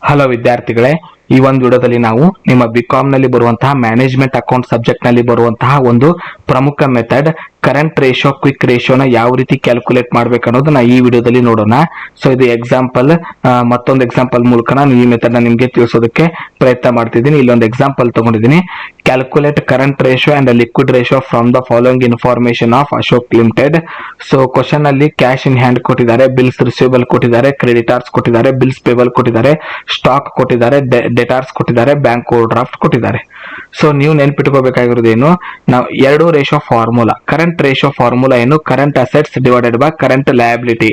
Hello ವಿದ್ಯಾರ್ಥಿಗಳೇ, ಈ ಒಂದು ವಿಡಿಯೋದಲ್ಲಿ ನಾವು ನಿಮ್ಮ ಬಿಕಾಮ್ ನಲ್ಲಿ ಬರುವಂತಹ ಮ್ಯಾನೇಜ್ಮೆಂಟ್ ಅಕೌಂಟ್ ಸಬ್ಜೆಕ್ಟ್ ನಲ್ಲಿ ಬರುವಂತಹ ಒಂದು ಪ್ರಮುಖ ಮೆಥಡ್ ಕರೆಂಟ್ ರೇಷಿಯೋ ಕ್ವಿಕ್ ರೇಷಿಯೋನ ಯಾವ ರೀತಿ ಕ್ಯಾಲ್ಕುಲೇಟ್ ಮಾಡ್ಬೇಕು ಅನ್ನೋದನ್ನ ಈ ವಿಡಿಯೋದಲ್ಲಿ ನೋಡೋಣ. ಸೊ ಇದು ಎಕ್ಸಾಂಪಲ್, ಮತ್ತೊಂದು ಎಕ್ಸಾಂಪಲ್ ಮೂಲಕ ನಾನು ಈ ಮೆಥಡ್ ನ ನಿಮ್ಗೆ ತಿಳಿಸೋದಕ್ಕೆ ಪ್ರಯತ್ನ ಮಾಡ್ತಿದ್ದೀನಿ. ಇಲ್ಲೊಂದು ಎಕ್ಸಾಂಪಲ್ ತಗೊಂಡಿದ್ದೀನಿ. Calculate current ratio and liquid ratio from the following information of Ashok limited. So question ಅಲ್ಲಿ ಕ್ಯಾಶ್ ಇನ್ ಹ್ಯಾಂಡ್ ಕೊಟ್ಟಿದ್ದಾರೆ, ಬಿಲ್ಸ್ ರಿಸೀವಬಲ್ ಕೊಟ್ಟಿದ್ದಾರೆ, ಕ್ರೆಡಿಟಾರ್ಸ್ ಕೊಟ್ಟಿದ್ದಾರೆ, ಬಿಲ್ಸ್ ಪೇಬಲ್ ಕೊಟ್ಟಿದ್ದಾರೆ, ಸ್ಟಾಕ್ ಕೊಟ್ಟಿದ್ದಾರೆ, ಡೆಟಾರ್ಸ್ ಕೊಟ್ಟಿದ್ದಾರೆ, ಬ್ಯಾಂಕ್ ಓವರ್ ಡ್ರಾಫ್ಟ್ ಕೊಟ್ಟಿದ್ದಾರೆ. ಸೊ ನೀವು ನೆನ್ಪಿಟ್ಕೋಬೇಕಾಗಿರೋದೇನು, ನಾವು ಎರಡು ratio formula, current ratio formula ಏನು, current assets divided by current liability.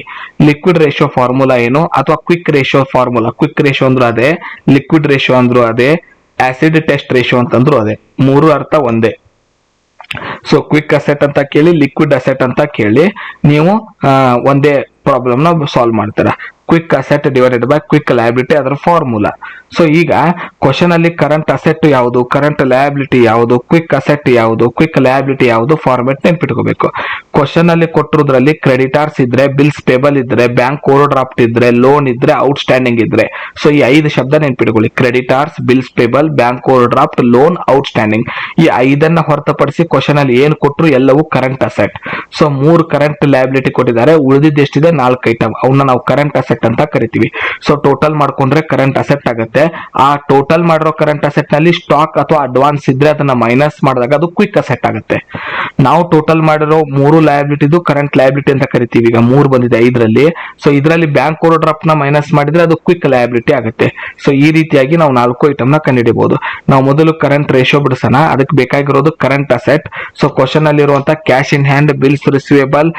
Liquid ratio formula ಏನು ಅಥವಾ quick ratio formula. Quick ratio ಅಂದ್ರೂ ಅದೇ, ಲಿಕ್ವಿಡ್ ರೇಷಿಯೋ ಅಂದ್ರೂ ಅದೇ, ಆಸಿಡ್ ಟೆಸ್ಟ್ ರೇಷಿಯೋ ಅಂತಂದ್ರು ಅದೇ, ಮೂರು ಅರ್ಥ ಒಂದೇ. ಸೊ ಕ್ವಿಕ್ ಅಸೆಟ್ ಅಂತ ಕೇಳಿ, ಲಿಕ್ವಿಡ್ ಅಸೆಟ್ ಅಂತ ಕೇಳಿ, ನೀವು ಒಂದೇ ಪ್ರಾಬ್ಲಮ್ ನ ಸಾಲ್ವ್ ಮಾಡ್ತೀರಾ. Quick asset divided by quick liability ಅದರ ಫಾರ್ಮುಲಾ. ಸೊ ಈಗ ಕ್ವಶನ್ ಅಲ್ಲಿ ಕರೆಂಟ್ ಅಸೆಟ್ ಯಾವುದು, ಕರೆಂಟ್ ಲಯಬಿಲಿಟಿ ಯಾವುದು, ಕ್ವಿಕ್ ಅಸೆಟ್ ಯಾವುದು, ಕ್ವಿಕ್ ಲಯಬಿಲಿಟಿ ಯಾವುದು, ಫಾರ್ಮೆಟ್ ನೆನ್ಪಿಟ್ಕೋಬೇಕು. ಕ್ವಶನ್ ಅಲ್ಲಿ ಕೊಟ್ಟಿರೋದ್ರಲ್ಲಿ ಕ್ರೆಡಿಟಾರ್ಸ್ ಇದ್ರೆ, ಬಿಲ್ಸ್ ಪೇಬಲ್ ಇದ್ರೆ, ಬ್ಯಾಂಕ್ ಓವರ್ ಡ್ರಾಫ್ಟ್ ಇದ್ರೆ, ಲೋನ್ ಇದ್ರೆ, ಔಟ್ ಸ್ಟ್ಯಾಂಡಿಂಗ್ ಇದ್ರೆ. ಸೊ ಈ 5 ಶಬ್ದ ನೆನ್ಪಿಟ್ಕೊಳ್ಳಿ. Creditors, bills payable, bank over draft, loan, out standing. ಈ 5 ಹೊರತುಪಡಿಸಿ ಕ್ವಶನ್ ಅಲ್ಲಿ ಏನ್ ಕೊಟ್ಟರು ಎಲ್ಲವೂ current asset. So 3 current liability ಕೊಟ್ಟಿದ್ದಾರೆ, ಉಳಿದಿದ್ದು ಎಷ್ಟಿದೆ 4 ಐಟಮ್. ಅವನ್ನ ನಾವು ಕರೆಂಟ್ ಅಸೆಟ್ ಅಂತ ಕರಿತೀವಿ. ಸೊ ಟೋಟಲ್ ಮಾಡ್ಕೊಂಡ್ರೆ ಕರೆಂಟ್ ಅಸೆಟ್ ಆಗುತ್ತೆ. ಆ ಟೋಟಲ್ ಮಾಡಿರೋ ಕರೆಂಟ್ ಅಸೆಟ್ ನಲ್ಲಿ ಸ್ಟಾಕ್ ಅಥವಾ ಅಡ್ವಾನ್ಸ್ ಇದ್ರೆ ಅದನ್ನ ಮೈನಸ್ ಮಾಡಿದಾಗ ಅದು ಕ್ವಿಕ್ ಅಸೆಟ್ ಆಗುತ್ತೆ. ನಾವು ಟೋಟಲ್ ಮಾಡಿರೋ 3 ಲಯಬಿಲಿಟಿದು ಕರೆಂಟ್ ಲಯಬಿಲಿಟಿ ಅಂತ ಕರಿತೀವಿ. ಈಗ 3 ಬಂದಿದೆ 5ರಲ್ಲಿ. ಸೊ ಇದರಲ್ಲಿ ಬ್ಯಾಂಕ್ ಓವರ್ ಡ್ರಾಫ್ಟ್ ನ ಮೈನಸ್ ಮಾಡಿದ್ರೆ ಅದು ಕ್ವಿಕ್ ಲಯಬಿಲಿಟಿ ಆಗುತ್ತೆ. ಸೊ ಈ ರೀತಿಯಾಗಿ ನಾವು 4 ಐಟಮ್ ನ ಕಂಡುಹಿಡಿಯಬಹುದು. ನಾವು ಮೊದಲು ಕರೆಂಟ್ ರೇಷಿಯೋ ಬಿಡಿಸೋಣ. ಅದಕ್ಕೆ ಬೇಕಾಗಿರೋದು ಕರೆಂಟ್ ಅಸೆಟ್. ಸೊ ಕ್ವಶನ್ ಅಲ್ಲಿ ಇರುವಂತಹ cash in hand, bills receivable,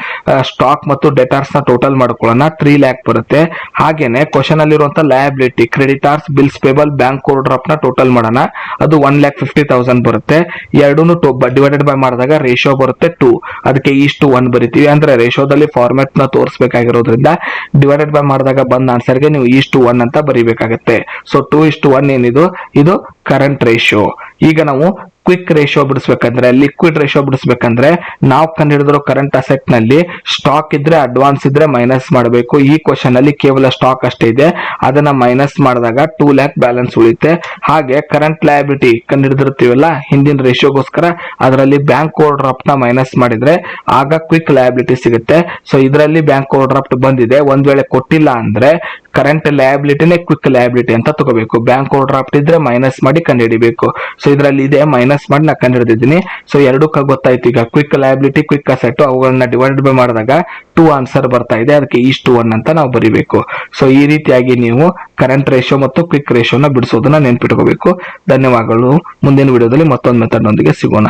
stock ಮತ್ತು ಡೆಟಾರ್ಸ್ ನ ಟೋಟಲ್ ಮಾಡ್ಕೊಳ್ಳೋಣ. 3 ಲ್ಯಾಕ್ ಬರುತ್ತೆ. ಹಾಗೇನೆ ಕ್ವಶನ್ ಅಲ್ಲಿ ಇರುವಂತಹ liability creditors, bills payable, bank over draft ನ ಟೋಟಲ್ ಮಾಡೋಣ. ಅದು 1,50,000 ಬರುತ್ತೆ. ಎರಡೂನು ಡಿವೈಡೆಡ್ ಬೈ ಮಾಡಿದಾಗ ರೇಷಿಯೋ ಬರುತ್ತೆ 2. ಅದಕ್ಕೆ 1 ಬರಿತೀವಿ. ಅಂದ್ರೆ ರೇಷಿಯೋದಲ್ಲಿ ಫಾರ್ಮೆಟ್ ನ ತೋರಿಸಬೇಕಾಗಿರೋದ್ರಿಂದ ಡಿವೈಡೆಡ್ ಬೈ ಮಾಡಿದಾಗ ಬಂದ ಆನ್ಸರ್ಗೆ ನೀವು 1 ಅಂತ ಬರೀಬೇಕಾಗುತ್ತೆ. ಸೊ 2:1 ಏನಿದು, ಇದು ಕರೆಂಟ್ ರೇಷಿಯೋ. ಈಗ ನಾವು ಕ್ವಿಕ್ ರೇಷಿಯೋ ಬಿಡಿಸ್ಬೇಕಂದ್ರೆ, ಲಿಕ್ವಿಡ್ ರೇಷಿಯೋ ಬಿಡಿಸ್ಬೇಕಂದ್ರೆ ನಾವು ಕಂಡುಹಿಡಿದಿರೋ ಕರೆಂಟ್ ಅಸೆಟ್ ನಲ್ಲಿ ಸ್ಟಾಕ್ ಇದ್ರೆ, ಅಡ್ವಾನ್ಸ್ ಇದ್ರೆ ಮೈನಸ್ ಮಾಡಬೇಕು. ಈ ಕ್ವಶನ್ ಅಲ್ಲಿ ಕೇವಲ ಸ್ಟಾಕ್ ಅಷ್ಟೇ ಇದೆ, ಅದನ್ನ ಮೈನಸ್ ಮಾಡಿದಾಗ 2 ಲ್ಯಾಕ್ ಬ್ಯಾಲೆನ್ಸ್ ಉಳಿಯುತ್ತೆ. ಹಾಗೆ ಕರೆಂಟ್ ಲಯಬಿಲಿಟಿ ಕಂಡುಹಿಡಿದಿರ್ತೀವಲ್ಲ ಹಿಂದಿನ ರೇಷಿಯೋಗೋಸ್ಕರ, ಅದರಲ್ಲಿ ಬ್ಯಾಂಕ್ ಓವರ್ ಡ್ರಾಫ್ಟ್ ನ ಮೈನಸ್ ಮಾಡಿದ್ರೆ ಆಗ ಕ್ವಿಕ್ ಲಯಬಿಲಿಟಿ ಸಿಗುತ್ತೆ. ಸೊ ಇದರಲ್ಲಿ ಬ್ಯಾಂಕ್ ಓವರ್ ಡ್ರಾಫ್ಟ್ ಬಂದಿದೆ, ಒಂದ್ ವೇಳೆ ಕೊಟ್ಟಿಲ್ಲ ಅಂದ್ರೆ ಕರೆಂಟ್ ಲಯಬಿಲಿಟಿನೇ ಕ್ವಿಕ್ ಲಯಬಿಲಿಟಿ ಅಂತ ತಗೋಬೇಕು. ಬ್ಯಾಂಕ್ ಓವರ್ ಡ್ರಾಫ್ಟ್ ಇದ್ರೆ ಮೈನಸ್ ಮಾಡಿ ಕಂಡುಹಿಡಿಬೇಕು. ಸೊ ಇದರಲ್ಲಿ ಇದೆ, ಮೈನಸ್ ಮಾಡಿ ನಾ ಕಂಡುಹಿಡಿದಿದ್ದೀನಿ. ಸೊ ಎರಡಕ್ಕೂ ಗೊತ್ತಾಯ್ತು. ಈಗ ಕ್ವಿಕ್ ಲಯಬಿಲಿಟಿ, ಕ್ವಿಕ್ ಅಸೆಟ್ ಅವುಗಳನ್ನ ಡಿವೈಡೆಡ್ ಬೈ ಮಾಡಿದಾಗ 2 ಆನ್ಸರ್ ಬರ್ತಾ ಇದೆ. ಅದಕ್ಕೆ 1 ಅಂತ ನಾವು ಬರೀಬೇಕು. ಸೊ ಈ ರೀತಿಯಾಗಿ ನೀವು ಕರೆಂಟ್ ರೇಷಿಯೋ ಮತ್ತು ಕ್ವಿಕ್ ರೇಷಿಯೋನ ಬಿಡಿಸೋದನ್ನ ನೆನ್ಪಿಟ್ಕೋಬೇಕು. ಧನ್ಯವಾದಗಳು. ಮುಂದಿನ ವಿಡಿಯೋದಲ್ಲಿ ಮತ್ತೊಂದು ಮೆಥಡ್ ನೊಂದಿಗೆ ಸಿಗೋಣ.